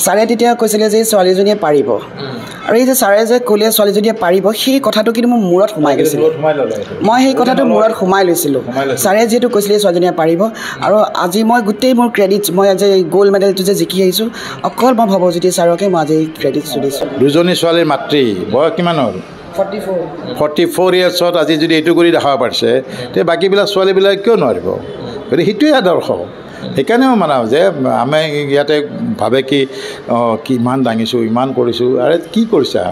ছাৰে তেতিয়া কৈছিলে যে ছোৱালীজনীয়ে পাৰিব আৰু এই যে ছাৰে যে ক'লে ছোৱালীজনীয়ে পাৰিব সেই কথাটো কিন্তু মোৰ মূৰত সোমাই গৈছিল মই সেই কথাটো মূৰত সোমাই লৈছিলোঁ ছাৰে যিহেতু কৈছিলে ছোৱালীজনীয়ে পাৰিব আৰু আজি মই গোটেই মোৰ ক্ৰেডিটছ মই আজি গ'ল্ড মেডেলটো যে জিকি আহিছোঁ অকল মই ভৱজ্যোতি ছাৰকে মই আজি ক্ৰেডিটছ দিছোঁ দুজনী ছোৱালীৰ মাতৃ বয়স কিমান হ'ল 44 ইয়াৰ্ছত আজি যদি এইটো কৰি দেখাব পাৰিছে তে বাকীবিলাক ছোৱালীবিলাক কিয় নোৱাৰিব গতিকে সেইটোৱে আদৰ্শ সেইকাৰণেও মানাওঁ যে আমি ইয়াতে ভাবে কি ইমান দাঙিছোঁ ইমান কৰিছোঁ আৰে কি কৰিছা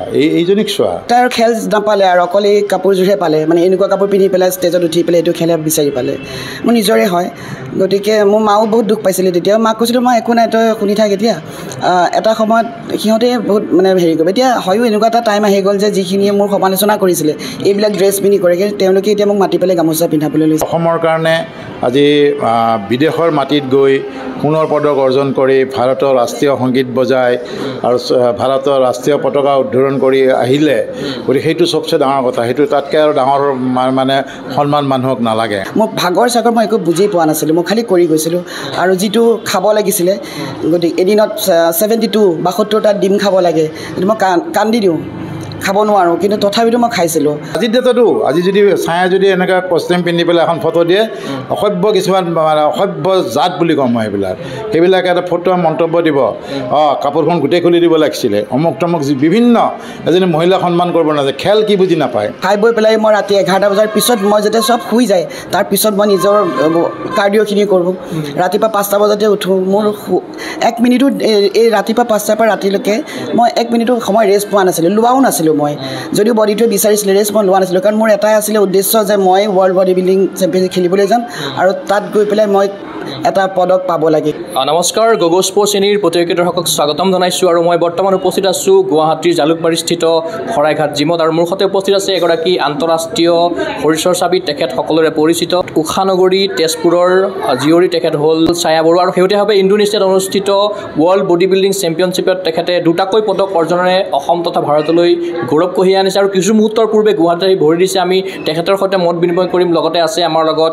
এইজনীক চোৱা তাৰ খেল নাপালে আৰু অকল এই কাপোৰযোৰহে পালে মানে এনেকুৱা কাপোৰ পিন্ধি পেলাই ষ্টেজত উঠি পেলাই এইটো খেলে বিচাৰি পালে মোৰ নিজৰে হয় গতিকে মোৰ মাও বহুত দুখ পাইছিলে তেতিয়া মাক কৈছিলোঁ মই একো নাই তই শুনি থাক এতিয়া এটা সময়ত সিহঁতে বহুত মানে হেৰি কৰিব এতিয়া হয়ো এনেকুৱা এটা টাইম আহি গ'ল যে যিখিনিয়ে মোৰ সমালোচনা কৰিছিলে এইবিলাক ড্ৰেছ পিন্ধি কৰে তেওঁলোকে এতিয়া মোক মাতি পেলাই গামোচা পিন্ধাবলৈ লৈছে অসমৰ কাৰণে আজি বিদেশৰ মাটিত গৈ সোণৰ পদক অৰ্জন কৰি ভাৰতৰ ৰাষ্ট্ৰীয় সংগীত বজাই আৰু ভাৰতৰ ৰাষ্ট্ৰীয় পতাকা উদ্ধৰণ কৰি আহিলে গতিকে সেইটো চবচে ডাঙৰ কথা সেইটো তাতকৈ আৰু ডাঙৰ মানে সন্মান মানুহক নালাগে মোক ভাগৰ চাগৰ মই একো বুজি পোৱা নাছিলোঁ মই খালি কৰি গৈছিলোঁ আৰু যিটো খাব লাগিছিলে গতিকে এদিনত 72 ডিম খাব লাগে সেইটো মই কান্দি দিওঁ খাব নোৱাৰোঁ কিন্তু তথাপিতো মই খাইছিলোঁ আজিৰ ডেটতো আজি যদি ছায়ে যদি এনেকৈ কষ্টিউম পিন্ধি পেলাই এখন ফটো দিয়ে অসভ্য কিছুমান মানে অসভ্য জাত বুলি কওঁ মই সেইবিলাকে এটা ফটো মন্তব্য দিব কাপোৰখন গোটেই খুলি দিব লাগিছিলে অমুক তমুক বিভিন্ন এজনী মহিলাক সন্মান কৰিব নাযায় খেল কি বুজি নাপায় খাই বৈ পেলাই মই ৰাতি 11 বজাৰ পিছত মই যেতিয়া চব শুই যায় তাৰপিছত মই নিজৰ কাৰ্ডিঅ'খিনি কৰোঁ ৰাতিপুৱা 5টা বজাতে উঠোঁ মোৰ 1 মিনিটো এই ৰাতিপুৱা 5টাৰ পৰা ৰাতিলৈকে মই 1 মিনিটো সময় ৰেষ্ট পোৱা নাছিলোঁ লোৱাও নাছিলোঁ মই যদিও বডিটোৱে বিচাৰিছিলে ৰেষ্ট মই লোৱা নাছিলোঁ কাৰণ মোৰ এটাই আছিলে উদ্দেশ্য যে মই ৱৰ্ল্ড বডি বিল্ডিং চেম্পিয়নশ্বিপ খেলিবলৈ যাম আৰু তাত গৈ পেলাই মই এটা পদক পাব লাগে নমস্কাৰ গগৈ স্পৰ্টছ শ্ৰেণীৰ প্ৰতিযোগী দৰ্শকক স্বাগতম জনাইছোঁ আৰু মই বৰ্তমান উপস্থিত আছোঁ গুৱাহাটীৰ জালুকবাৰীস্থিত শৰাইঘাট জিমত আৰু মোৰ সৈতে উপস্থিত আছে এগৰাকী আন্তঃৰাষ্ট্ৰীয় শৰীৰ চৰ্চাবিদ তেখেত সকলোৰে পৰিচিত উষানগৰী তেজপুৰৰ জীয়ৰী তেখেত হ'ল ছায়া বৰুৱা আৰু শেহতীয়াভাৱে ইণ্ডোনেছিয়াত অনুষ্ঠিত ৱৰ্ল্ড বডি বিল্ডিং চেম্পিয়নশ্বিপত তেখেতে 2টাকৈ পদক অৰ্জনেৰে অসম তথা ভাৰতলৈ গৌৰৱ কঢ়িয়াই আনিছে আৰু কিছু মুহূৰ্তৰ পূৰ্বে গুৱাহাটীত ভৰি দিছে আমি তেখেতৰ সৈতে মত বিনিময় কৰিম লগতে আছে আমাৰ লগত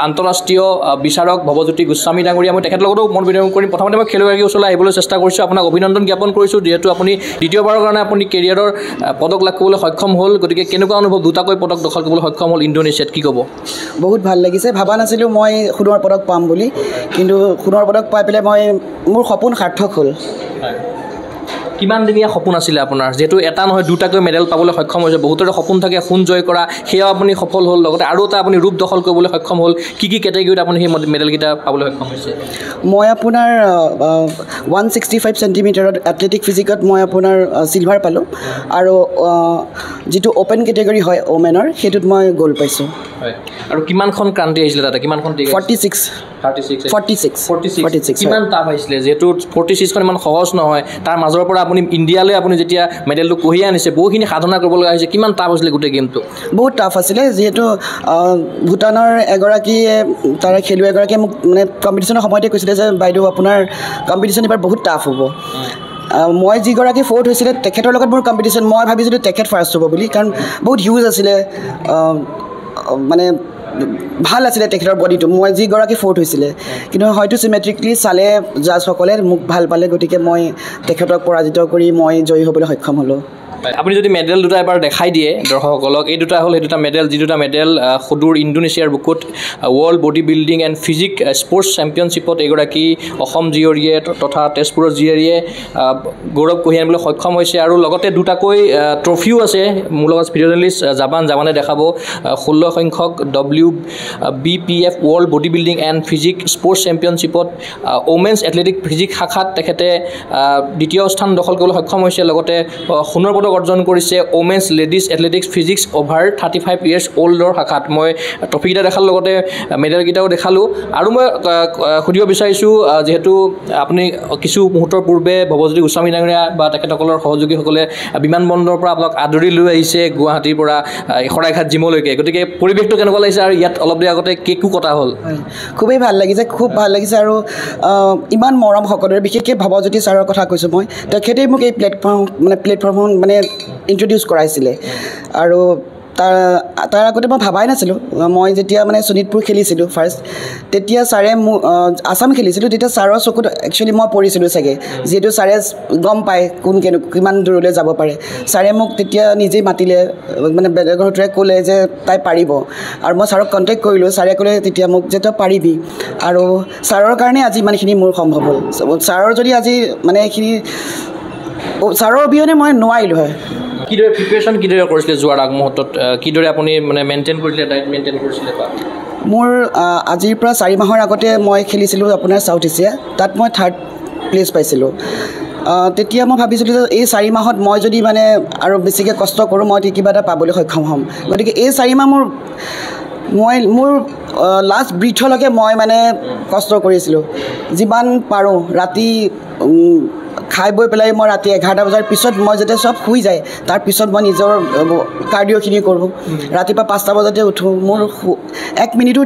আন্তঃৰাষ্ট্ৰীয় বিচাৰক ভৱজ্যোতি গোস্বামী ডাঙৰীয়া মই তেখেতৰ লগতো মত বিনিময় কৰিম প্ৰথমতে মই খেলুৱৈগৰাকীৰ ওচৰলৈ আহিবলৈ চেষ্টা কৰিছোঁ আপোনাক অভিনন্দন জ্ঞাপন কৰিছোঁ যিহেতু আপুনি দ্বিতীয়বাৰৰ কাৰণে আপুনি কেৰিয়াৰৰ পদক লাভ কৰিবলৈ সক্ষম হ'ল গতিকে কেনেকুৱা অনুভৱ 2টাকৈ পদক দখল কৰিবলৈ সক্ষম হ'ল ইণ্ডোনেছিয়াত কি ক'ব বহুত ভাল লাগিছে ভাবা নাছিলোঁ মই সোণৰ পদক পাম বুলি কিন্তু সোণৰ পদক পাই পেলাই মোৰ সপোন সাৰ্থক হ'ল কিমান দিনীয়া সপোন আছিলে আপোনাৰ যেহেতু এটা নহয় 2টাকৈ মেডেল পাবলৈ সক্ষম হৈছে বহুতৰে সপোন থাকে সোণ জয় কৰা সেয়াও আপুনি সফল হ'ল লগতে আৰু এটা আপুনি ৰূপ দখল কৰিবলৈ সক্ষম হ'ল কি কেটেগৰীত আপুনি সেই মেডেলকেইটা পাবলৈ সক্ষম হৈছে মই আপোনাৰ 165 চেণ্টিমিটাৰত এথলেটিক ফিজিকত মই আপোনাৰ চিলভাৰ পালোঁ আৰু যিটো অ'পেন কেটেগৰী হয় ওমেনৰ সেইটোত মই গ'ল্ড পাইছোঁ হয় আৰু কিমানখন ক্ৰান্তি আহিছিলে তাতে কিমানখন 46 কিমান টাফ আহিছিলে যিহেতু 46খন ইমান সহজ নহয় তাৰ মাজৰ পৰা আপুনি ইণ্ডিয়ালৈ আপুনি যেতিয়া মেডেলটো কঢ়িয়াই আনিছে বহুখিনি সাধনা কৰিব লগা হৈছে কিমান টাফ হৈছিলে গোটেই গেমটো বহুত টাফ আছিলে যিহেতু ভূটানৰ এগৰাকীয়ে তাৰে খেলুৱৈ এগৰাকীয়ে মোক মানে কম্পিটিশ্যনৰ সময়তে কৈছিলে যে বাইদেউ আপোনাৰ কম্পিটিশ্যন এবাৰ বহুত টাফ হ'ব মই যিগৰাকী 4th হৈছিলে তেখেতৰ লগত মোৰ কম্পিটিশ্যন মই ভাবিছিলোঁ তেখেত ফাৰ্ষ্ট হ'ব বুলি কাৰণ বহুত হিউজ আছিলে মানে ভাল আছিলে তেখেতৰ বডিটো মই যিগৰাকী 4th হৈছিলে কিন্তু হয়তো চিমেট্ৰিকলি চালে জাজসকলে মোক ভাল পালে গতিকে মই তেখেতক পৰাজিত কৰি মই জয়ী হ'বলৈ সক্ষম হ'লোঁ আপুনি যদি মেডেল দুটা এবাৰ দেখাই দিয়ে দৰ্শকসকলক এই দুটা হ'ল সেই দুটা মেডেল যি দুটা মেডেল সুদূৰ ইণ্ডোনেছিয়াৰ বুকুত world body building and physique sports চেম্পিয়নশ্বিপত এগৰাকী অসম জীয়ৰীয়ে তথা তেজপুৰৰ জীয়ৰীয়ে গৌৰৱ কঢ়িয়াই আনিবলৈ সক্ষম হৈছে আৰু লগতে 2টাকৈ ট্ৰফিও আছে মোৰ লগত ভিডিঅ' জাৰ্নেলিষ্ট জাবানে দেখাব 16 সংখ্যক WBPF world body building and physique sports চেম্পিয়নশ্বিপত ওমেন্স এথলেটিক ফিজিক শাখাত তেখেতে দ্বিতীয় স্থান দখল কৰিবলৈ সক্ষম হৈছে লগতে সোণৰ পদক অৰ্জন কৰিছে women's ladies athletics physics over 35 years older শাখাত মই ট্ৰফিকেইটা দেখালোঁ লগতে মেডেলকেইটাও দেখালোঁ আৰু মই সুধিব বিচাৰিছোঁ যিহেতু আপুনি কিছু মুহূৰ্তৰ পূৰ্বে ভৱজ্যোতি গোস্বামী ডাঙৰীয়া বা তেখেতসকলৰ সহযোগীসকলে বিমানবন্দৰৰ পৰা আপোনাক আদৰি লৈ আহিছে গুৱাহাটীৰ পৰা শৰাইঘাট জিমলৈকে গতিকে পৰিৱেশটো কেনেকুৱা লাগিছে আৰু ইয়াত অলপ দেৰি আগতে কেকো কটা হ'ল খুবেই ভাল লাগিছে খুব ভাল লাগিছে আৰু ইমান মৰম সকলোৰে বিশেষকৈ ভৱজ্যোতি ছাৰৰ কথা কৈছোঁ মই তেখেতেই মোক এই প্লেটফৰ্ম মানে ইণ্ট্ৰডিউচ কৰাইছিলে আৰু তাৰ আগতে মই ভাবাই নাছিলোঁ মই যেতিয়া মানে শোণিতপুৰ খেলিছিলোঁ ফাৰ্ষ্ট তেতিয়া ছাৰে আছাম খেলিছিলোঁ তেতিয়া ছাৰৰ চকুত একচুৱেলি মই পৰিছিলোঁ চাগে যিহেতু ছাৰে গম পায় কোন কিমান দূৰলৈ যাব পাৰে ছাৰে মোক তেতিয়া নিজেই মাতিলে মানে বেলেগৰ হতুৱাই ক'লে যে তাই পাৰিব আৰু মই ছাৰক কণ্টেক্ট কৰিলোঁ ছাৰে ক'লে তেতিয়া মোক যে তই পাৰিবি আৰু ছাৰৰ কাৰণে আজি ইমানখিনি মোৰ সম্ভৱ হ'ল ছাৰৰ যদি আজি মানে এইখিনি ছাৰৰ অবিহনে মই নোৱাৰিলোঁ হয় কিদৰে প্ৰিপেৰেশ্যন কিদৰে কৰিছিলে যোৱাৰ আগমুহূৰ্তত কিদৰে আপুনি মানে মেইনটেইন কৰিছিলে ডায়েট মেইনটেইন কৰিছিলে মোৰ আজিৰ পৰা 4 মাহৰ আগতে মই খেলিছিলোঁ আপোনাৰ ছাউথ এছিয়া তাত মই 3rd প্লেচ পাইছিলোঁ তেতিয়া মই ভাবিছিলোঁ যে এই 4 মাহত মই যদি মানে আৰু বেছিকৈ কষ্ট কৰোঁ মই কিবা এটা পাবলৈ সক্ষম হ'ম গতিকে এই 4 মাহ মোৰ লাষ্ট ব্ৰিথলৈকে মই মানে কষ্ট কৰিছিলোঁ যিমান পাৰোঁ ৰাতি খাই বৈ পেলাই মই ৰাতি 11টা বজাৰ পিছত মই যেতিয়া চব শুই যায় তাৰপিছত মই নিজৰ কাৰ্ডিঅ'খিনি কৰোঁ ৰাতিপুৱা 5টা বজাতে উঠোঁ মোৰ 1 মিনিটো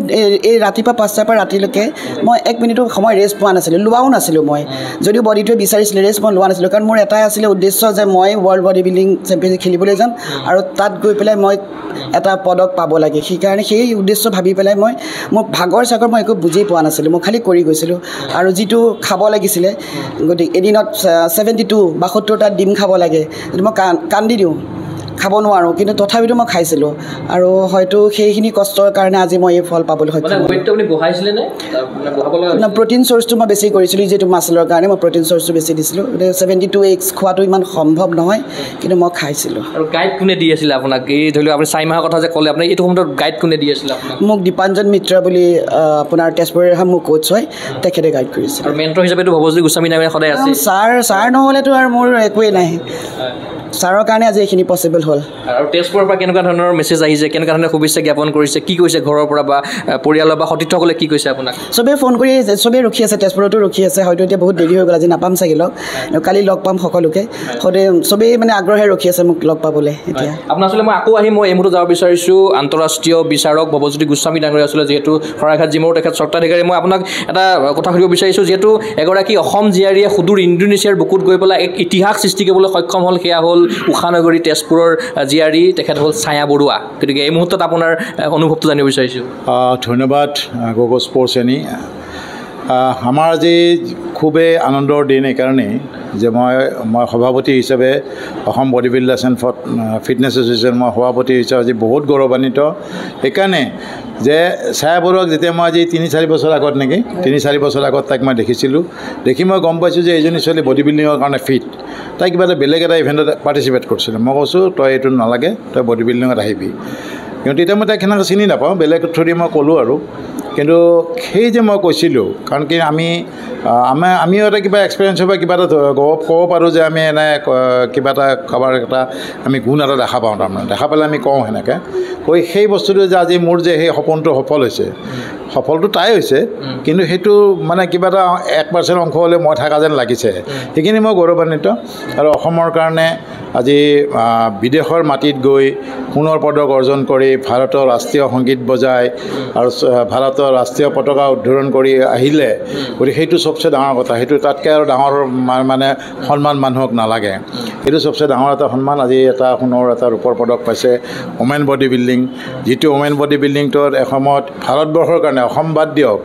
এই ৰাতিপুৱা 5টাৰ পৰা ৰাতিলৈকে মই 1 মিনিটো সময় ৰেষ্ট পোৱা নাছিলোঁ লোৱাও নাছিলোঁ মই যদিও বডিটোৱে বিচাৰিছিলে ৰেষ্ট মই লোৱা নাছিলোঁ কাৰণ মোৰ এটাই আছিলে উদ্দেশ্য যে মই ৱৰ্ল্ড বডি বিল্ডিং চেম্পিয়নশ্বিপ খেলিবলৈ যাম আৰু তাত গৈ পেলাই মই এটা পদক পাব লাগে সেইকাৰণে সেই উদ্দেশ্য ভাবি পেলাই মই মোৰ ভাগৰ চাগৰ মই একো বুজি পোৱা নাছিলোঁ মই খালি কৰি গৈছিলোঁ আৰু যিটো খাব লাগিছিলে গতিকে এদিনত 72 বা 70টা ডিম খাব লাগে মই কান্দি দিওঁ খাব নোৱাৰোঁ কিন্তু তথাপিতো মই খাইছিলোঁ আৰু হয়তো সেইখিনি কষ্টৰ কাৰণে আজি মই এই ফল পাবলৈ সক্ষম হ'লোঁ প্ৰটিন চ'ৰ্চটো মই বেছি কৰিছিলোঁ যিহেতু মাছলৰ কাৰণে মই প্ৰটিন চ'ৰ্চটো বেছি দিছিলোঁ 72 এগছ খোৱাটো ইমান সম্ভৱ নহয় কিন্তু মই খাইছিলোঁ আৰু গাইড কোনে দি আছিলে আপোনাক এই ধৰি লওক আপুনি 4 মাহৰ কথা যে ক'লে আপুনি এইটো সময়ত গাইড কোনে দি আছিলে আপোনাক মোক দীপাঞ্জন মিত্ৰ বুলি আপোনাৰ তেজপুৰৰ মোৰ কোচ হয় তেখেতে গাইড কৰিছিল আৰু মেণ্টৰ হিচাপেতো ভৱজ্যোতি গোস্বামী নামে সদায় আছে ছাৰ নহ'লেতো আৰু মোৰ একোৱেই নাই ছাৰৰ কাৰণে আজি এইখিনি পচিবল হ'ল আৰু তেজপুৰৰ পৰা কেনেকুৱা ধৰণৰ মেছেজ আহিছে কেনেকুৱা ধৰণৰ শুভেচ্ছা জ্ঞাপন কৰিছে কি কৈছে ঘৰৰ পৰা বা পৰিয়ালৰ বা সতীৰ্থসকলে কি কৈছে আপোনাক চবেই ফোন কৰি চবেই ৰখি আছে তেজপুৰতো ৰখি আছে হয়তো এতিয়া বহুত দেৰি হৈ গ'ল আজি নাপাম চাগে লগ কালি লগ পাম সকলোকে চবেই মানে আগ্ৰহে ৰখি আছে মোক লগ পাবলৈ এতিয়া আপোনাৰ আচলতে মই আকৌ আহি মই এই মুহূৰ্তত যাব বিচাৰিছোঁ আন্তঃৰাষ্ট্ৰীয় বিচাৰক ভৱজ্যোতি গোস্বামী ডাঙৰীয়া আছিলে যিহেতু শৰাইঘাট জিমৰ তেখেত স্বত্বাধিকাৰী মই আপোনাক এটা কথা সুধিব বিচাৰিছোঁ যিহেতু এগৰাকী অসম জীয়াৰীয়ে সুদূৰ ইণ্ডোনেছিয়াৰ বুকুত গৈ পেলাই এক ইতিহাস সৃষ্টি কৰিবলৈ সক্ষম হ'ল সেয়া হ'ল উষানগৰী তেজপুৰৰ জীয়াৰী তেখেত হ'ল ছায়া বৰুৱা গতিকে এই মুহূৰ্তত আপোনাৰ অনুভৱটো জানিব বিচাৰিছোঁ ধন্যবাদ গগৈ স্পৰ্টছ এনি আমাৰ আজি খুবেই আনন্দৰ দিন এইকাৰণেই যে মই সভাপতি হিচাপে Assam body builders and fitness association মই সভাপতি হিচাপে আজি বহুত গৌৰৱান্বিত সেইকাৰণে যে ছায়া বৰুৱাক যেতিয়া মই আজি 3-4 বছৰ আগত নেকি 3-4 বছৰ আগত তাইক মই দেখিছিলোঁ দেখি মই গম পাইছোঁ যে এইজনী ছোৱালী বডি বিল্ডিঙৰ কাৰণে ফিট তাই কিবা এটা বেলেগ এটা ইভেণ্টত পাৰ্টিচিপেট কৰিছিলে মই কৈছোঁ তই এইটো নালাগে তই বডি বিল্ডিঙত আহিবি কিন্তু তেতিয়া মই তাইক সেনেকৈ চিনি নাপাওঁ বেলেগ থ্ৰুদি মই ক'লোঁ আৰু কিন্তু সেই যে মই কৈছিলোঁ কাৰণ কি আমিও এটা কিবা এক্সপিৰিয়েঞ্চৰ পৰা কিবা এটা ক'ব পাৰোঁ যে আমি এনে কিবা এটা কাৰোবাৰ এটা আমি গুণ এটা দেখা পাওঁ তাৰমানে দেখা পালে আমি কওঁ সেনেকৈ কৈ সেই বস্তুটো যে আজি মোৰ যে সেই সপোনটো সফল হৈছে সফলটো তাই হৈছে কিন্তু সেইটো মানে কিবা এটা 1% অংশ হ'লে মই থকা যেন লাগিছে সেইখিনি মই গৌৰৱান্বিত আৰু অসমৰ কাৰণে আজি বিদেশৰ মাটিত গৈ সোণৰ পদক অৰ্জন কৰি ভাৰতৰ ৰাষ্ট্ৰীয় সংগীত বজাই আৰু ভাৰতৰ ৰাষ্ট্ৰীয় পতাকা উদ্ধৰণ কৰি আহিলে গতিকে সেইটো চবচে ডাঙৰ কথা সেইটো তাতকৈ আৰু ডাঙৰ মানে সন্মান মানুহক নালাগে সেইটো চবচে ডাঙৰ এটা সন্মান আজি এটা সোণৰ এটা ৰূপৰ পদক পাইছে ওমেন বডি বিল্ডিং যিটো ওমেন বডি বিল্ডিংটোত এসময়ত ভাৰতবৰ্ষৰ কাৰণে অসম বাদ দিয়ক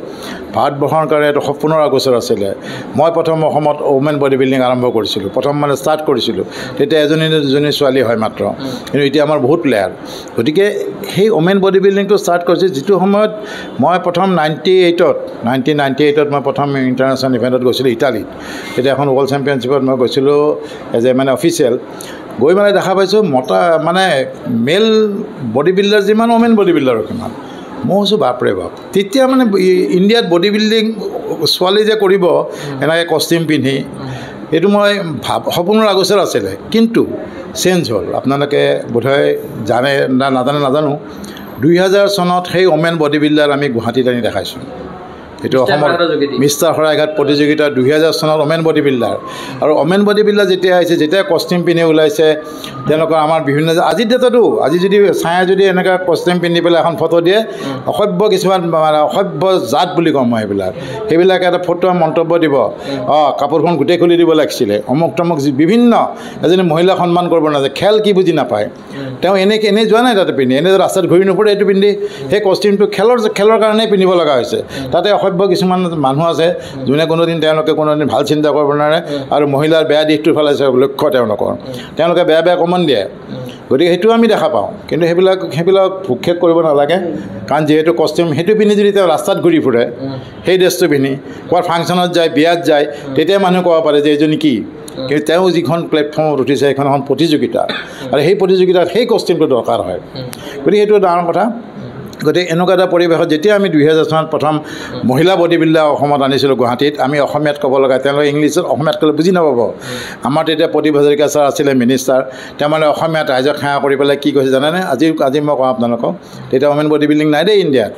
ভাৰতবৰ্ষৰ কাৰণে এইটো সপোনৰ আগোচৰ আছিলে মই প্ৰথম অসমত ওমেন বডি বিল্ডিং আৰম্ভ কৰিছিলোঁ প্ৰথম মানে ষ্টাৰ্ট কৰিছিলোঁ তেতিয়া দুজনী ছোৱালী হয় মাত্ৰ কিন্তু এতিয়া আমাৰ বহুত প্লেয়াৰ গতিকে সেই ওমেন বডি বিল্ডিংটো ষ্টাৰ্ট কৰিছোঁ যিটো সময়ত মই প্ৰথম 1998ত মই প্ৰথম ইণ্টাৰনেশ্যনেল ইভেণ্টত গৈছিলোঁ ইটালীত তেতিয়া এখন ৱৰ্ল্ড চেম্পিয়নশ্বিপত মই গৈছিলোঁ এজ এ মানে অফিচিয়েল গৈ মানে দেখা পাইছোঁ মানে মেল বডি বিল্ডাৰ যিমান ওমেন বডি বিল্ডাৰৰ কিমান মই কৈছোঁ বাপৰে বাপ তেতিয়া মানে ইণ্ডিয়াত বডি বিল্ডিং ছোৱালী যে কৰিব এনেকৈ কষ্টিউম পিন্ধি এইটো মই সপোনৰ আগোচৰ আছিলে কিন্তু চেঞ্জ হ'ল আপোনালোকে বোধহয় জানে নাজানো 2000 চনত সেই ওমেন বডি বিল্ডাৰ আমি গুৱাহাটীত আনি দেখাইছোঁ এইটো অসমৰ মিষ্টাৰ শৰাইঘাট প্ৰতিযোগিতা 2000 চনত ওমেন বডি বিল্ডাৰ আৰু ওমেন বডি বিল্ডাৰ যেতিয়া আহিছে যেতিয়া কষ্টিউম পিন্ধি ওলাইছে তেওঁলোকৰ আমাৰ বিভিন্ন আজিৰ ডেটতো আজি যদি ছায়া যদি এনেকুৱা কষ্টিউম পিন্ধি পেলাই এখন ফটো দিয়ে অসভ্য কিছুমান মানে অসভ্য জাত বুলি কওঁ মই সেইবিলাকে এটা ফটো মন্তব্য দিব কাপোৰখন গোটেই খুলি দিব লাগিছিলে অমুক তমুক বিভিন্ন এজনী মহিলাক সন্মান কৰিব নাযায় খেল কি বুজি নাপায় তেওঁ এনেই যোৱা নাই তাতে পিন্ধি এনেই ৰাস্তাত ঘূৰি নুফুৰে এইটো পিন্ধি সেই কষ্টিউমটো খেলৰ কাৰণেই পিন্ধিব লগা হৈছে তাতে অসভ্য কিছুমান মানুহ আছে যোনে কোনোদিন তেওঁলোকে কোনোদিন ভাল চিন্তা কৰিব নোৱাৰে আৰু মহিলাৰ বেয়া দিশটোৰ ফালে লক্ষ্য তেওঁলোকে বেয়া বেয়া কমন দিয়ে গতিকে সেইটো আমি দেখা পাওঁ কিন্তু সেইবিলাক ভূক্ষেপ কৰিব নালাগে কাৰণ যিহেতু কষ্টিউম সেইটো পিন্ধি যদি তেওঁ ৰাস্তাত ঘূৰি ফুৰে সেই ড্ৰেছটো পিন্ধি ক'ৰবাত ফাংচনত যায় বিয়াত যায় তেতিয়া মানুহে ক'ব পাৰে যে এইজনী কি কিন্তু তেওঁ যিখন প্লেটফৰ্মত উঠিছে সেইখন এখন প্ৰতিযোগিতা আৰু সেই প্ৰতিযোগিতাত সেই কষ্টিউমটো দৰকাৰ হয় গতিকে সেইটো ডাঙৰ কথা গতিকে এনেকুৱা এটা পৰিৱেশত যেতিয়া আমি 2000 চনত প্ৰথম মহিলা বডি বিল্ডাৰ অসমত আনিছিলোঁ গুৱাহাটীত আমি অসমীয়াত ক'ব লগা তেওঁলোকে ইংলিছত অসমীয়াত ক'লে বুজি নাপাব আমাৰ তেতিয়া প্ৰদীপ হাজৰিকা ছাৰ আছিলে মিনিষ্টাৰ তেওঁ মানে অসমীয়াত ৰাইজক সেৱা কৰি পেলাই কি কৈছে জানেনে আজি মই কওঁ আপোনালোকক তেতিয়া ওমেন বডি বিল্ডিং নাই দেই ইণ্ডিয়াত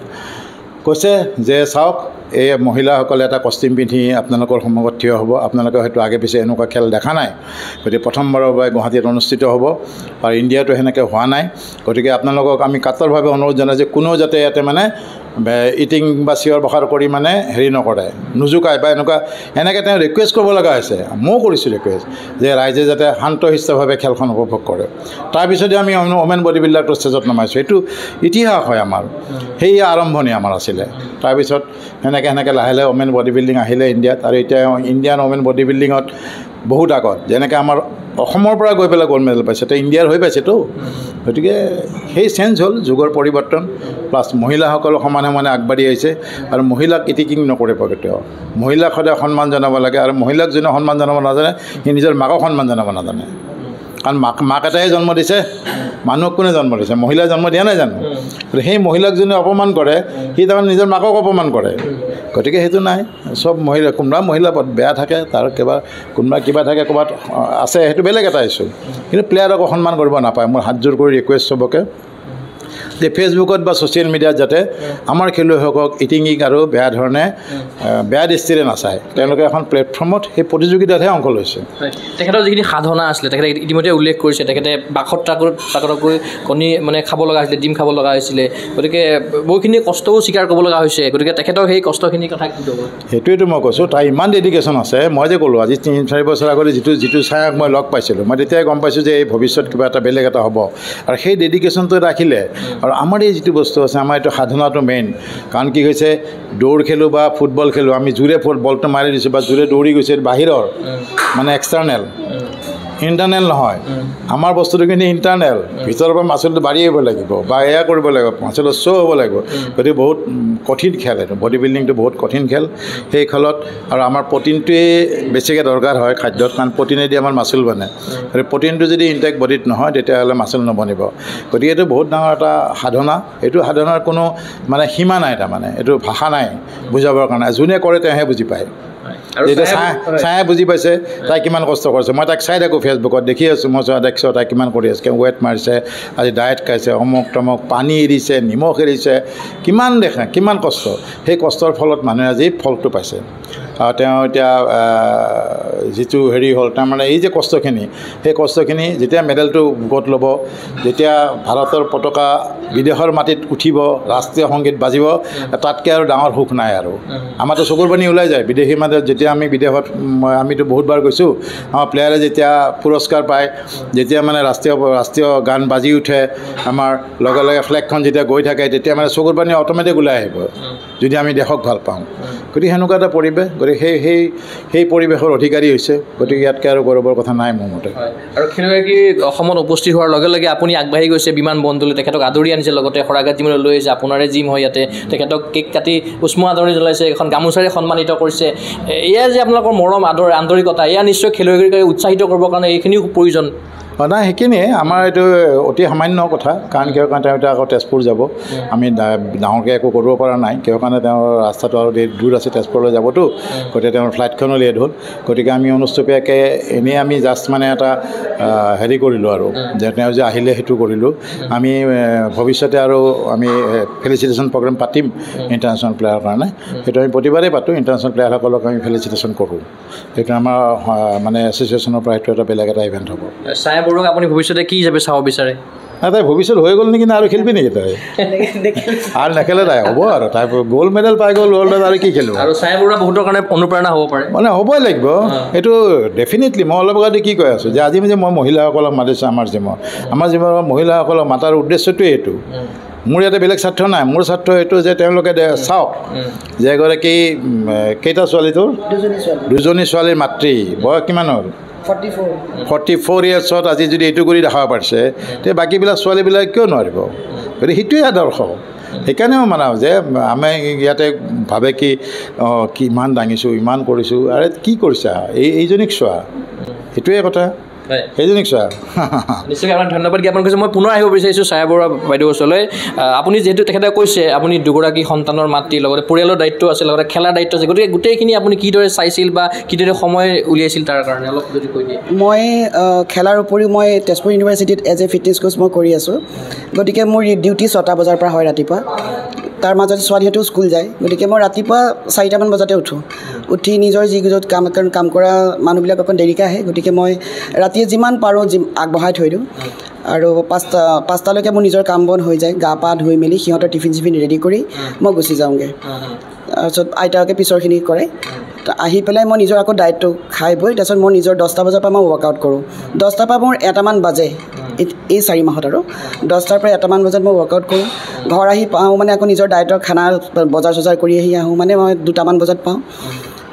কৈছে যে চাওক এই মহিলাসকলে এটা কষ্টিউম পিন্ধি আপোনালোকৰ সন্মুখত থিয় হ'ব আপোনালোকে হয়তো আগে পিছে এনেকুৱা খেল দেখা নাই গতিকে প্ৰথমবাৰৰ বাবে গুৱাহাটীত অনুষ্ঠিত হ'ব আৰু ইণ্ডিয়াতো সেনেকৈ হোৱা নাই গতিকে আপোনালোকক আমি কাতৰভাৱে অনুৰোধ জনাই যে কোনো যাতে ইয়াতে মানে ইটিং বা চিঞৰ বাখৰ কৰি মানে হেৰি নকৰে নোজোকায় বা এনেকৈ তেওঁ ৰিকুৱেষ্ট কৰিব লগা হৈছে ময়ো কৰিছোঁ ৰিকুৱেষ্ট যে ৰাইজে যাতে শান্তশিষ্টভাৱে খেলখন উপভোগ কৰে তাৰপিছতে আমি ওমেন বডি বিল্ডাৰটো ষ্টেজত নমাইছোঁ এইটো ইতিহাস হয় আমাৰ সেই আৰম্ভণি আমাৰ আছিলে তাৰপিছত সেনেকৈ লাহে লাহে ওমেন বডি বিল্ডিং আহিলে ইণ্ডিয়াত আৰু এতিয়া ইণ্ডিয়ান ওমেন বডি বিল্ডিঙত বহুত আগত যেনেকৈ আমাৰ অসমৰ পৰা গৈ পেলাই গ'ল্ড মেডেল পাইছে তো ইণ্ডিয়াৰ হৈ পাইছেতো গতিকে সেই চেঞ্জ হ'ল যুগৰ পৰিৱৰ্তন প্লাছ মহিলাসকল সমানে আগবাঢ়ি আহিছে আৰু মহিলাক ইটিকিং নকৰে কেতিয়াও মহিলাক সদায় সন্মান জনাব লাগে আৰু মহিলাক যোনে সন্মান জনাব নাজানে সি নিজৰ মাকক সন্মান জনাব নাজানে কাৰণ মাক এটাই জন্ম দিছে মানুহক কোনে জন্ম দিছে মহিলাই জন্ম দিয়া নাই জানো সেই মহিলাক যোনে অপমান কৰে সি তাৰমানে নিজৰ মাকক অপমান কৰে গতিকে সেইটো নাই চব কোনোবা মহিলা বেয়া থাকে তাৰ কোনোবা কিবা থাকে ক'ৰবাত আছে সেইটো বেলেগ এটা ইছ্যু কিন্তু প্লেয়াৰক সন্মান কৰিব নাপায় মোৰ হাতযোৰ কৰি ৰিকুৱেষ্ট চবকে যে ফেচবুকত বা ছ'চিয়েল মিডিয়াত যাতে আমাৰ খেলুৱৈসকলক ইটিঙিক আৰু বেয়া ধৰণে বেয়া দৃষ্টিৰে নাচায় তেওঁলোকে এখন প্লেটফৰ্মত সেই প্ৰতিযোগিতাতহে অংশ লৈছে তেখেতৰ যিখিনি সাধনা আছিলে তেখেতে ইতিমধ্যে উল্লেখ কৰিছে তেখেতে বাখত তাকতকৈ কণী মানে খাব লগা হৈছিলে ডিম খাব লগা হৈছিলে গতিকে বহুখিনি কষ্টও স্বীকাৰ কৰিব লগা হৈছে গতিকে তেখেতৰ সেই কষ্টখিনিৰ কথা কি ক'ব সেইটোৱেতো মই কৈছোঁ তাৰ ইমান ডেডিকেশ্যন আছে মই যে ক'লোঁ আজি 3-4 বছৰ আগতে যিটো ছায়াক মই লগ পাইছিলোঁ মই তেতিয়াই গম পাইছোঁ যে এই ভৱিষ্যত কিবা এটা বেলেগ এটা হ'ব আৰু সেই ডেডিকেশ্যনটো ৰাখিলে আৰু আমাৰ এই যিটো বস্তু আছে আমাৰ এইটো সাধনাটো মেইন কাৰণ কি হৈছে দৌৰ খেলোঁ বা ফুটবল খেলোঁ আমি জোৰে বলটো মাৰি দিছোঁ বা জোৰে দৌৰি গৈছে বাহিৰৰ মানে এক্সটাৰ্নেল ইণ্টাৰনেল নহয় আমাৰ বস্তুটো কিন্তু ইণ্টাৰনেল ভিতৰৰ পৰা মাচুলটো বাঢ়ি আহিব লাগিব বা এয়া কৰিব লাগিব মাচুলৰ শ্ব' হ'ব লাগিব গতিকে বহুত কঠিন খেল এইটো বডি বিল্ডিংটো বহুত কঠিন খেল সেই খেলত আৰু আমাৰ প্ৰটিনটোৱেই বেছিকৈ দৰকাৰ হয় খাদ্যত কাৰণ প্ৰটিনেদি আমাৰ মাচুল বনে গতিকে প্ৰটিনটো যদি ইনটেক বডিত নহয় তেতিয়াহ'লে মাচুল নবনিব গতিকে এইটো বহুত ডাঙৰ এটা সাধনা এইটো সাধনাৰ কোনো মানে সীমা নাই তাৰমানে এইটো ভাষা নাই বুজাবৰ কাৰণে যোনে কৰে তেওঁহে বুজি পায় এতিয়া ছায়াই বুজি পাইছে তাই কিমান কষ্ট কৰিছে মই তাক চাই থাকোঁ ফেচবুকত দেখি আছোঁ মই দেখিছোঁ তাই কিমান কৰি আছে ৱেট মাৰিছে আজি ডায়েট খাইছে অমুক তমুক পানী এৰিছে নিমখ এৰিছে কিমান দেখে কিমান কষ্ট সেই কষ্টৰ ফলত মানুহে আজি ফলটো পাইছে আৰু তেওঁ এতিয়া যিটো হেৰি হ'ল তাৰমানে এই যে কষ্টখিনি সেই কষ্টখিনি যেতিয়া মেডেলটো গোট ল'ব যেতিয়া ভাৰতৰ পতাকা বিদেশৰ মাটিত উঠিব ৰাষ্ট্ৰীয় সংগীত বাজিব তাতকৈ আৰু ডাঙৰ সুখ নাই আৰু আমাৰতো চকুৰ পানী ওলাই যায় বিদেশী মাজত যেতিয়া আমি বিদেশত আমিতো বহুতবাৰ গৈছোঁ আমাৰ প্লেয়াৰে যেতিয়া পুৰস্কাৰ পায় যেতিয়া মানে ৰাষ্ট্ৰীয় গান বাজি উঠে আমাৰ লগে লগে ফ্লেগখন যেতিয়া গৈ থাকে তেতিয়া মানে চকুৰ পানী অট'মেটিক ওলাই আহিব যদি আমি দেশক ভাল পাওঁ গতিকে সেনেকুৱা এটা পৰিৱেশ গতিকে সেই পৰিৱেশৰ অধিকাৰী হৈছে গতিকে ইয়াতকৈ আৰু গৌৰৱৰ কথা নাই মোৰ মতে আৰু খেলুৱৈগৰাকী অসমত উপস্থিত হোৱাৰ লগে লগে আপুনি আগবাঢ়ি গৈছে বিমান বন্দৰলৈ তেখেতক আদৰি আনিছে লগতে শৰাইঘাট জিমলৈ লৈ আহিছে আপোনাৰে জিম হয় ইয়াতে তেখেতক কেক কাটি উষ্ম আদৰণি জনাইছে এখন গামোচাৰে সন্মানিত কৰিছে এয়া যে আপোনালোকৰ মৰম আদৰিকতা এয়া নিশ্চয় খেলুৱৈগৰাকীক উৎসাহিত কৰিবৰ কাৰণে এইখিনিও প্ৰয়োজন নাই সেইখিনিয়ে আমাৰ এইটো অতি সামান্য কথা কাৰণ কিয় কাৰণে তেওঁ এতিয়া আকৌ তেজপুৰ যাব আমি ডাঙৰকৈ একো কৰিব পৰা নাই কিয় কাৰণে তেওঁৰ ৰাস্তাটো আৰু দূৰ আছে তেজপুৰলৈ যাবতো গতিকে তেওঁৰ ফ্লাইটখনো লেট হ'ল গতিকে আমি অনুষ্টুপীয়াকৈ এনেই আমি জাষ্ট মানে এটা হেৰি কৰিলোঁ আৰু যে তেওঁ যে আহিলে সেইটো কৰিলোঁ আমি ভৱিষ্যতে আৰু আমি ফেলিচিটেশ্যন প্ৰগ্ৰেম পাতিম ইণ্টাৰনেশ্যনেল প্লেয়াৰৰ কাৰণে সেইটো আমি প্ৰতিবাৰেই পাতোঁ ইণ্টাৰনেশ্যনেল প্লেয়াৰসকলক আমি ফেলিচিটেশ্যন কৰোঁ সেইটো আমাৰ মানে এছ'চিয়েশ্যনৰ পৰা সেইটো এটা বেলেগ এটা ইভেণ্ট হ'ব ছায়া বৰুৱাক আপুনি ভৱিষ্যতে কি হিচাপে চাব বিচাৰে তাই ভৱিষ্যত হৈ গ'ল নেকি আৰু খেলিবি নেকি তাই আৰু নেখেলে তাই হ'ব আৰু তাই গ'ল্ড মেডেল পাই গ'ল ৱৰ্ল্ডত আৰু কি খেলিব আৰু ছায়া বৰুৱা বহুতৰ কাৰণে অনুপ্ৰেৰণা হ'ব পাৰে মানে হ'বই লাগিব এইটো ডেফিনেটলি মই অলপ আগতে কি কৈ আছোঁ যে আজি যে মই মহিলাসকলক মাতিছোঁ আমাৰ জিমৰ মহিলাসকলক মাতাৰ উদ্দেশ্যটোৱে এইটো মোৰ ইয়াতে বেলেগ স্বাৰ্থ নাই মোৰ স্বাৰ্থ এইটো যে তেওঁলোকে চাওক যে এগৰাকী কেইটা ছোৱালী তোৰ দুজনী ছোৱালীৰ মাতৃ বয়স কিমান হ'ল 44 ইয়াৰ্ছত আজি যদি এইটো কৰি দেখাব পাৰিছে তে বাকীবিলাক ছোৱালীবিলাক কিয় নোৱাৰিব গতিকে সেইটোৱে আদৰ্শ সেইকাৰণেও মানাওঁ যে আমি ইয়াতে ভাবে কি ইমান দাঙিছোঁ ইমান কৰিছোঁ আৰে কি কৰিছা এইজনীক চোৱা সেইটোৱে কথা সেইজনীক চোৱা নিশ্চয়কৈ আপোনাক ধন্যবাদ জ্ঞাপন কৰিছোঁ মই পুনৰ আহিব বিচাৰিছোঁ ছায়া বৰুৱা বাইদেউ ওচৰলৈ আপুনি যিহেতু তেখেতে কৈছে আপুনি দুগৰাকী সন্তানৰ মাতৃৰ লগতে পৰিয়ালৰ দায়িত্ব আছে লগতে খেলাৰ দায়িত্ব আছে গতিকে গোটেইখিনি আপুনি কিদৰে চাইছিল বা কিদৰে সময় উলিয়াইছিল তাৰ কাৰণে অলপ যদি কৈ দিয়ে মই খেলাৰ উপৰিও মই তেজপুৰ ইউনিভাৰ্চিটিত এজ এ ফিটনেছ কোচ মই কৰি আছোঁ গতিকে মোৰ ডিউটি 6টা বজাৰ পৰা হয় ৰাতিপুৱা তাৰ মাজতে ছোৱালীহঁতেও স্কুল যায় গতিকে মই ৰাতিপুৱা 4টামান বজাতে উঠি নিজৰ যিকেইজত কাম কৰা মানুহবিলাক অকণ দেৰিকৈ আহে গতিকে মই ৰাতিয়ে যিমান পাৰোঁ আগবঢ়াই থৈ দিওঁ আৰু 5টালৈকে মোৰ নিজৰ কাম বন হৈ যায় গা পা ধুই মেলি সিহঁতৰ টিফিন ৰেডি কৰি মই গুচি যাওঁগৈ তাৰপিছত আইতাকে পিছৰখিনি কৰে আহি পেলাই মই নিজৰ আকৌ ডায়েটটো খাই বৈ তাৰপিছত মই নিজৰ 10টা বজাৰ পৰা মই ৱৰ্কআউট কৰোঁ 10টাৰ পৰা মোৰ 1টামান বাজে এই 4 মাহত আৰু 10টাৰ পৰা 1টামান বজাত মই ৱৰ্কআউট কৰোঁ ঘৰ আহি পাওঁ মানে আকৌ নিজৰ ডায়েটৰ খানা বজাৰ চজাৰ কৰি আহি আহোঁ মানে মই 2টামান বজাত পাওঁ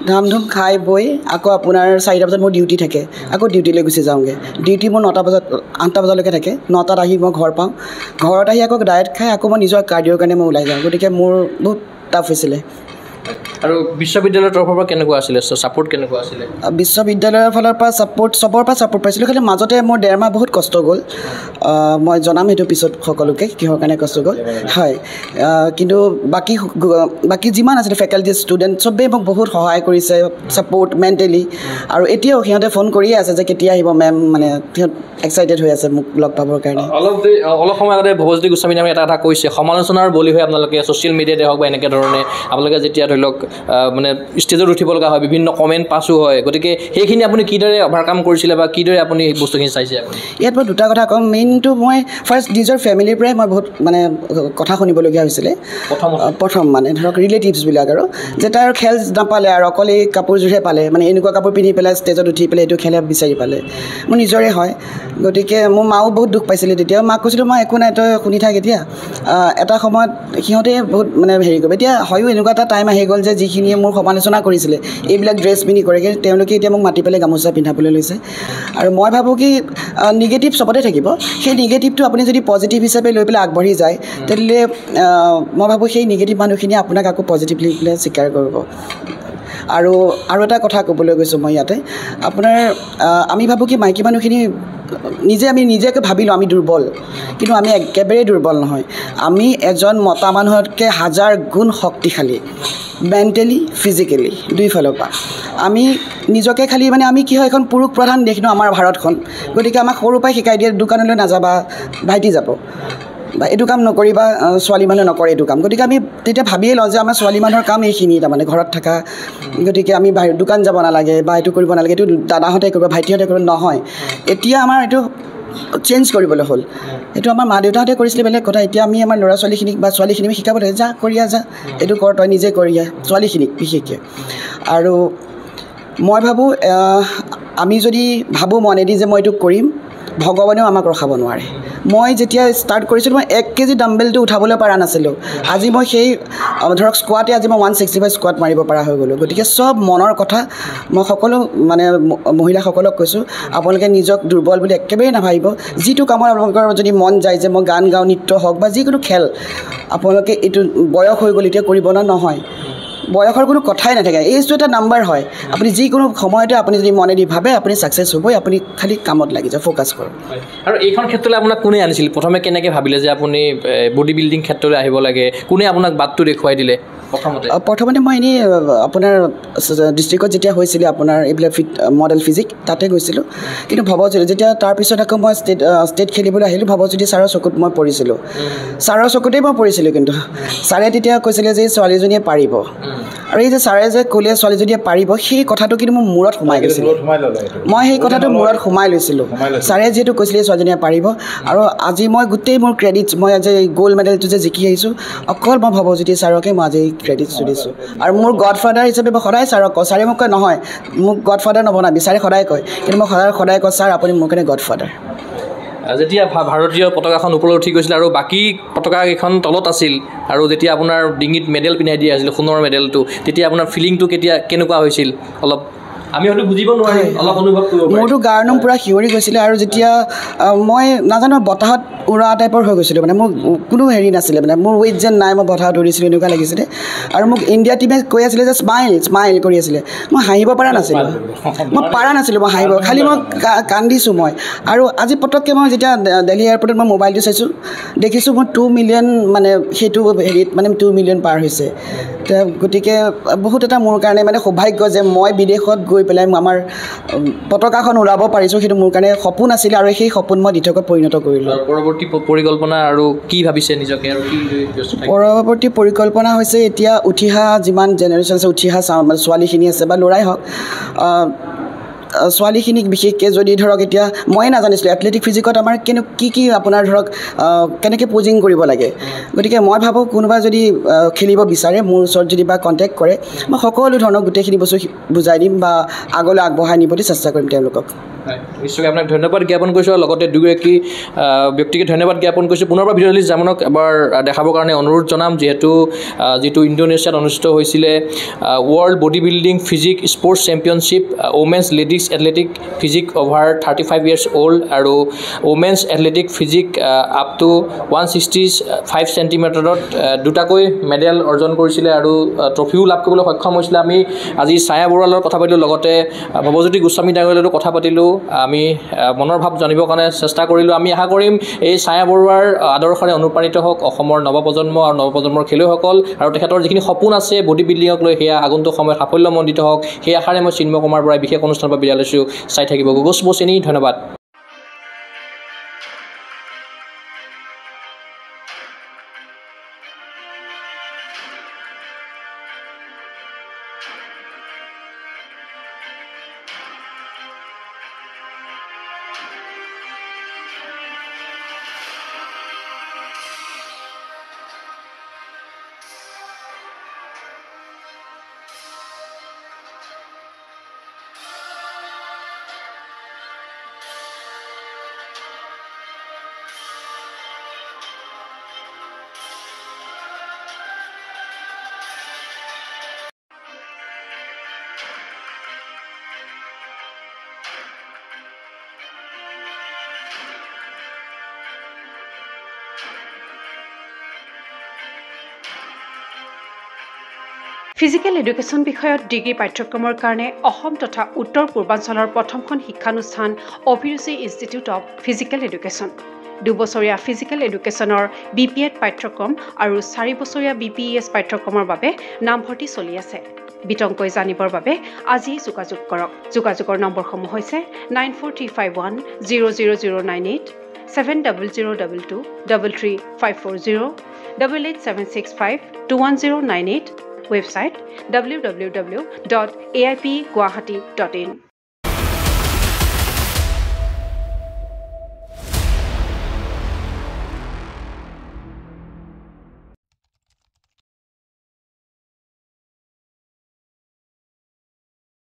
ধাম ধুম খাই বৈ আকৌ আপোনাৰ 4টা বজাত মোৰ ডিউটি থাকে আকৌ ডিউটিলৈ গুচি যাওঁগৈ ডিউটি মোৰ 8টা বজালৈকে থাকে 9টাত আহি মই ঘৰ পাওঁ ঘৰত আহি আকৌ ডায়েট খাই আকৌ মই নিজৰ কাৰ্ডিঅ'ৰ কাৰণে মই ওলাই যাওঁ গতিকে মোৰ বহুত টাফ হৈছিলে আৰু বিশ্ববিদ্যালয়ৰ তৰফৰ পৰা কেনেকুৱা আছিলে ছাপোৰ্ট কেনেকুৱা আছিলে বিশ্ববিদ্যালয়ৰ ফালৰ পৰা চবৰ পৰা ছাপোৰ্ট পাইছিলোঁ খালি মাজতে মোৰ 1.5 মাহ বহুত কষ্ট গ'ল মই জনাম সেইটো পিছত সকলোকে কিহৰ কাৰণে কষ্ট গ'ল হয় কিন্তু বাকী যিমান আছিলে ফেকাল্টি ষ্টুডেণ্ট চবেই মোক বহুত সহায় কৰিছে ছাপোৰ্ট মেণ্টেলি আৰু এতিয়াও সিহঁতে ফোন কৰিয়ে আছে যে কেতিয়া আহিব মেম মানে সিহঁত এক্সাইটেড হৈ আছে মোক লগ পাবৰ কাৰণে অলপ সময় আগতে ভৱজ্যোতি গোস্বামী নামে এটা কৈছে সমালোচনাৰ বলি হৈ আপোনালোকে ছ'চিয়েল মিডিয়াতে হওক বা এনেকৈ ধৰণে আপোনালোকে যেতিয়া ধৰি লওক মানে ষ্টেজত উঠিব লগা হয় বিভিন্ন কমেণ্ট পাছো হয় গতিকে সেইখিনি আপুনি কিদৰে অভাৰকাম কৰিছিলে বা কিদৰে আপুনি এই বস্তুখিনি চাইছে আপুনি ইয়াত মই দুটা কথা ক'ম মেইনটো মই ফাৰ্ষ্ট নিজৰ ফেমিলিৰ পৰাই মই বহুত মানে কথা শুনিবলগীয়া হৈছিলে প্ৰথম মানে ধৰক ৰিলেটিভছবিলাক আৰু যে তাৰ খেল নাপালে আৰু অকল এই কাপোৰযোৰহে পালে মানে এনেকুৱা কাপোৰ পিন্ধি পেলাই ষ্টেজত উঠি পেলাই এইটো খেল বিচাৰি পালে মোৰ নিজৰে হয় গতিকে মোৰ মাও বহুত দুখ পাইছিলে তেতিয়া মাক কৈছিলোঁ মই একো নাই তই শুনি থাক এতিয়া এটা সময়ত সিহঁতে বহুত মানে হেৰি কৰিব এতিয়া হয়ো এনেকুৱা এটা টাইম আহি গ'ল যে যিখিনিয়ে মোৰ সমালোচনা কৰিছিলে এইবিলাক ড্ৰেছ পিন্ধি কৰে তেওঁলোকে এতিয়া মোক মাতি পেলাই গামোচা পিন্ধাবলৈ লৈছে আৰু মই ভাবোঁ কি নিগেটিভ চবতে থাকিব সেই নিগেটিভটো আপুনি যদি পজিটিভ হিচাপে লৈ পেলাই আগবাঢ়ি যায় তেতিয়াহ'লে মই ভাবোঁ সেই নিগেটিভ মানুহখিনিয়ে আপোনাক আকৌ পজিটিভলি পেলাই স্বীকাৰ কৰিব আৰু এটা কথা ক'বলৈ গৈছোঁ মই ইয়াতে আপোনাৰ আমি ভাবোঁ কি মাইকী মানুহখিনি আমি নিজকে ভাবিলোঁ আমি দুৰ্বল কিন্তু আমি একেবাৰে দুৰ্বল নহয় আমি এজন মতা মানুহতকৈ 1000 গুণ শক্তিশালী মেণ্টেলি ফিজিকেলি দুইফালৰ পৰা আমি নিজকে খালি মানে আমি কি হয় এখন পুৰুষ প্ৰধান দেশ ন আমাৰ ভাৰতখন গতিকে আমাক সৰুৰ পৰাই শিকাই দিয়ে দোকানলৈ নাযাবা ভাইটি যাব বা এইটো কাম নকৰিবা ছোৱালী মানুহে নকৰে এইটো কাম গতিকে আমি তেতিয়া ভাবিয়ে লওঁ যে আমাৰ ছোৱালী মানুহৰ কাম এইখিনি তাৰমানে ঘৰত থকা গতিকে আমি দোকান যাব নালাগে বা এইটো কৰিব নালাগে এইটো দাদাহঁতে কৰিব ভাইটিহঁতে কৰিব নহয় এতিয়া আমাৰ এইটো চেঞ্জ কৰিবলৈ হ'ল এইটো আমাৰ মা দেউতাহঁতে কৰিছিলে বেলেগ কথা এতিয়া আমি আমাৰ ল'ৰা ছোৱালীখিনিক বা ছোৱালীখিনিক শিকাব লাগে যা কৰিয়া যা এইটো কৰ তই নিজে কৰিয়া ছোৱালীখিনিক বিশেষকৈ আৰু মই ভাবোঁ আমি যদি ভাবোঁ মনেদি যে মই এইটো কৰিম ভগৱানেও আমাক ৰখাব নোৱাৰে মই যেতিয়া ষ্টাৰ্ট কৰিছিলোঁ মই 1 কেজি ডাম্বেলটো উঠাবলৈ পৰা নাছিলোঁ আজি মই সেই ধৰক স্কোৱাটে আজি মই 165 স্কোৱাট মাৰিব পৰা হৈ গ'লোঁ গতিকে চব মনৰ কথা মই সকলো মানে মহিলাসকলক কৈছোঁ আপোনালোকে নিজক দুৰ্বল বুলি একেবাৰে নাভাবিব যিটো কামত আপোনালোকৰ যদি মন যায় যে মই গান গাওঁ নৃত্য হওক বা যিকোনো খেল আপোনালোকে এইটো বয়স হৈ গ'ল এতিয়া কৰিব নহয় বয়সৰ কোনো কথাই নাথাকে এইজটো এটা নাম্বাৰ হয় আপুনি যিকোনো সময়তে আপুনি যদি মনেদি ভাবে আপুনি ছাকচেছ হ'বই আপুনি খালি কামত লাগি যাওক ফ'কাছ কৰক আৰু এইখন ক্ষেত্ৰলৈ আপোনাক কোনে আনিছিল প্ৰথমে কেনেকৈ ভাবিলে যে আপুনি বডি বিল্ডিং ক্ষেত্ৰলৈ আহিব লাগে কোনে আপোনাক বাটটো দেখুৱাই দিলে প্ৰথমতে মই এনেই আপোনাৰ ডিষ্ট্ৰিক্টত যেতিয়া হৈছিলে আপোনাৰ এইবিলাক মডেল ফিজিক তাতে গৈছিলোঁ কিন্তু ভৱজ্যোতি যেতিয়া তাৰপিছত আকৌ মই ষ্টেট খেলিবলৈ আহিলোঁ ভৱজ্যোতি ছাৰৰ চকুত মই পৰিছিলোঁ ছাৰৰ চকুতেই মই পৰিছিলোঁ কিন্তু ছাৰে তেতিয়া কৈছিলে যে ছোৱালীজনীয়ে পাৰিব আৰু এই যে ছাৰে যে ক'লে ছোৱালীজনীয়ে পাৰিব সেই কথাটো কিন্তু মোৰ মূৰত সোমাই গৈছিলে মই সেই কথাটো মূৰত সোমাই লৈছিলোঁ ছাৰে যিহেতু কৈছিলে ছোৱালীজনীয়ে পাৰিব আৰু আজি মই গোটেই মোৰ ক্ৰেডিটছ মই আজি গ'ল্ড মেডেলটো যে জিকি আহিছোঁ অকল মই ভৱজ্যোতি ছাৰকে মই আজি ক্ৰেডিটছটো দিছোঁ আৰু মোৰ গডফাদাৰ হিচাপে মই সদায় ছাৰক কওঁ ছাৰে মোক কয় নহয় মোক গডফাদাৰ নবনাবি ছাৰে সদায় কয় কিন্তু মই সদায় কওঁ ছাৰ আপুনি মোৰ কাৰণে গডফাদাৰ যেতিয়া ভাৰতীয় পতাকাখন ওপৰলৈ উঠি গৈছিল আৰু বাকী পতাকাকেইখন তলত আছিল আৰু যেতিয়া আপোনাৰ ডিঙিত মেডেল পিন্ধাই দিয়া আছিল সোণৰ মেডেলটো তেতিয়া আপোনাৰ ফিলিংটো কেনেকুৱা হৈছিল অলপ আমি হয়তো বুজিব নোৱাৰিম অলপ অনুভৱ কৰিব মোৰতো গাৰ নোম পূৰা শিৱৰি গৈছিলে আৰু যেতিয়া মই নাজানো বতাহত উৰা টাইপৰ হৈ গৈছিলোঁ মানে মোৰ কোনো হেৰি নাছিলে মানে মোৰ ৱেইট যেন নাই মই বতাহত উৰিছিলোঁ এনেকুৱা লাগিছিলে আৰু মোক ইণ্ডিয়া টিমে কৈ আছিলে যে স্মাইল কৰি আছিলে মই হাঁহিব পৰা নাছিলোঁ মই হাঁহিব খালি মই কান্দিছোঁ মই আৰু আজি পটককৈ মই যেতিয়া দিল্লী এয়াৰপৰ্টত মই মোবাইলটো চাইছোঁ দেখিছোঁ মোৰ 2 মিলিয়ন মানে সেইটো হেৰিত মানে 2 মিলিয়ন পাৰ হৈছে গতিকে বহুত এটা মোৰ কাৰণে মানে সৌভাগ্য যে মই বিদেশত গৈ পেলাই আমাৰ পতাকাখন উৰাব পাৰিছোঁ সেইটো মোৰ কাৰণে সপোন আছিলে আৰু সেই সপোন মই দিঠকত পৰিণত কৰিলোঁ পৰৱৰ্তী পৰিকল্পনা আৰু কি ভাবিছে নিজকে আৰু কি পৰৱৰ্তী পৰিকল্পনা হৈছে এতিয়া উঠি অহা যিমান জেনেৰেশ্যন আছে উঠি অহা ছোৱালীখিনি আছে বা ল'ৰাই হওক ছোৱালীখিনিক বিশেষকৈ যদি ধৰক এতিয়া ময়ে নাজানিছিলোঁ এথলেটিক ফিজিকত আমাৰ কি আপোনাৰ ধৰক কেনেকৈ পজিং কৰিব লাগে গতিকে মই ভাবোঁ কোনোবা যদি খেলিব বিচাৰে মোৰ ওচৰত যদি বা কণ্টেক্ট কৰে মই সকলো ধৰণৰ গোটেইখিনি বস্তু বুজাই দিম বা আগলৈ আগবঢ়াই নিবলৈ চেষ্টা কৰিম তেওঁলোকক নিশ্চয়কৈ আপোনাক ধন্যবাদ জ্ঞাপন কৰিছোঁ আৰু লগতে দুগৰাকী ব্যক্তিকে ধন্যবাদ জ্ঞাপন কৰিছোঁ পুনৰবাৰ ভিডিঅ'লিষ্ট জামনক এবাৰ দেখাবৰ কাৰণে অনুৰোধ জনাম যিটো ইণ্ডোনেছিয়াত অনুষ্ঠিত হৈছিলে world body building physique sports championship women's ladies athletic physique over 35 years old আৰু women's athletic physique up to 165 চেণ্টিমিটাৰত দুটাকৈ মেডেল অৰ্জন কৰিছিলে আৰু ট্ৰফিও লাভ কৰিবলৈ সক্ষম হৈছিলে আমি আজি ছায়া বৰুৱাৰ লগত কথা পাতিলোঁ লগতে ভৱজ্যোতি গোস্বামী ডাঙৰীয়াৰ লগতো কথা পাতিলোঁ আমি মনৰ ভাৱ জানিবৰ কাৰণে চেষ্টা কৰিলোঁ আমি আশা কৰিম এই ছায়া বৰুৱাৰ আদৰ্শৰে অনুপ্ৰাণিত হওক অসমৰ নৱপ্ৰজন্ম আৰু নৱপ্ৰজন্মৰ খেলুৱৈসকল আৰু তেখেতৰ যিখিনি সপোন আছে বডি বিল্ডিঙক লৈ সেয়া আগন্তুক সময়ত সাফল্যমণ্ডিত হওক সেই আশাৰে মই চিন্ময় কুমাৰ বৰাই বিশেষ অনুষ্ঠানৰ পৰা বিদায় লৈছোঁ চাই থাকিব গুগল স্পৰ্টছ ধন্যবাদ ফিজিকেল এডুকেশ্যন বিষয়ত ডিগ্ৰী পাঠ্যক্ৰমৰ কাৰণে অসম তথা উত্তৰ পূৰ্বাঞ্চলৰ প্ৰথমখন শিক্ষানুষ্ঠান অভিৰুচি ইনষ্টিটিউট অৱ ফিজিকেল এডুকেশ্যন 2 বছৰীয়া ফিজিকেল এডুকেশ্যনৰ BPEd পাঠ্যক্ৰম আৰু 4 বছৰীয়া BPES পাঠ্যক্ৰমৰ বাবে নামভৰ্তি চলি আছে বিতংকৈ জানিবৰ বাবে আজি যোগাযোগ কৰক যোগাযোগৰ নম্বৰসমূহ হৈছে 9435100098 7002233540 88765210998 website www.aipguwahati.in